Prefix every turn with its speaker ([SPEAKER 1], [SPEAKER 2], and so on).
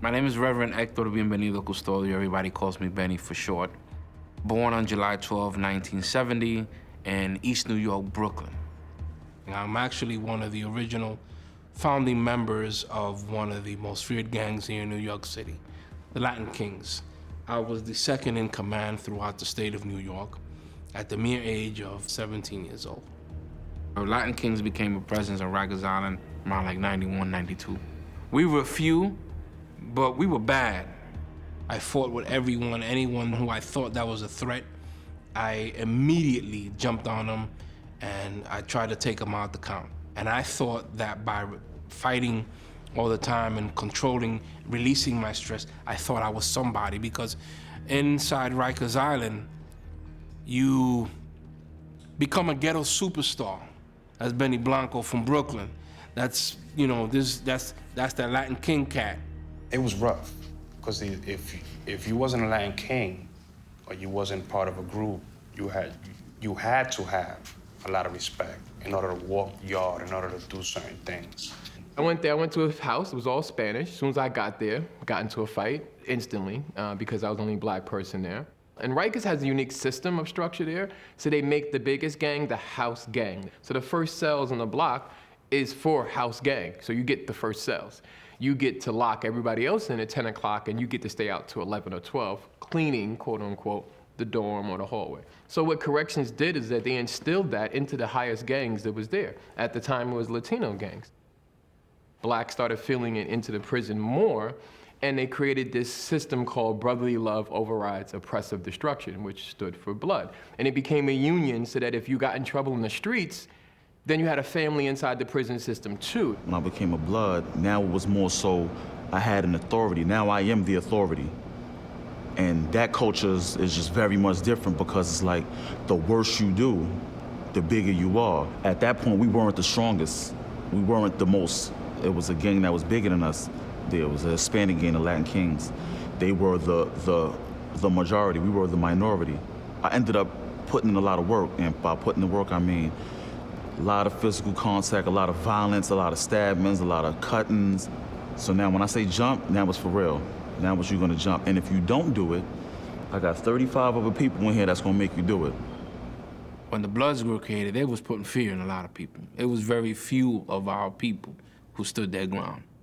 [SPEAKER 1] My name is Reverend Hector Bienvenido Custodio. Everybody calls me Benny for short. Born on July 12, 1970, in East New York, Brooklyn. I'm actually one of the original founding members of one of the most feared gangs here in New York City, the Latin Kings. I was the second in command throughout the state of New York at the mere age of 17 years old. The Latin Kings became a presence on Rikers Island around like 91, 92. We were few, but we were bad. I fought with everyone, anyone who I thought that was a threat. I immediately jumped on them and I tried to take them out the count. And I thought that by fighting all the time and controlling, releasing my stress, I thought I was somebody, because inside Rikers Island, you become a ghetto superstar. That's Benny Blanco from Brooklyn. That's, you know, that's that Latin King cat.
[SPEAKER 2] It was rough, because if you wasn't a Latin King, or you wasn't part of a group, you had to have a lot of respect in order to walk the yard, in order to do certain things.
[SPEAKER 3] I went there, I went to his house, it was all Spanish. As soon as I got there, got into a fight instantly, because I was the only black person there. And Rikers has a unique system of structure there, so they make the biggest gang the house gang. So the first cells on the block is for house gang, so you get the first cells. You get to lock everybody else in at 10 o'clock, and you get to stay out to 11 or 12, cleaning, quote unquote, the dorm or the hallway. So what corrections did is that they instilled that into the highest gangs that was there. At the time, it was Latino gangs. Blacks started feeling it into the prison more, and they created this system called brotherly love overrides oppressive destruction, which stood for blood. And it became a union so that if you got in trouble in the streets, then you had a family inside the prison system too.
[SPEAKER 4] When I became a blood, now it was more so I had an authority. Now I am the authority. And that culture is just very much different, because it's like the worse you do, the bigger you are. At that point, we weren't the strongest. We weren't the most. It was a gang that was bigger than us. There was a Hispanic gang, the Latin Kings. They were the majority. We were the minority. I ended up putting in a lot of work, and by putting in the work, I mean a lot of physical contact, a lot of violence, a lot of stabbings, a lot of cuttings. So now when I say jump, now it's for real. Now it's you're gonna jump. And if you don't do it, I got 35 other people in here that's gonna make you do it.
[SPEAKER 1] When the Bloods were created, they was putting fear in a lot of people. It was very few of our people who stood their ground.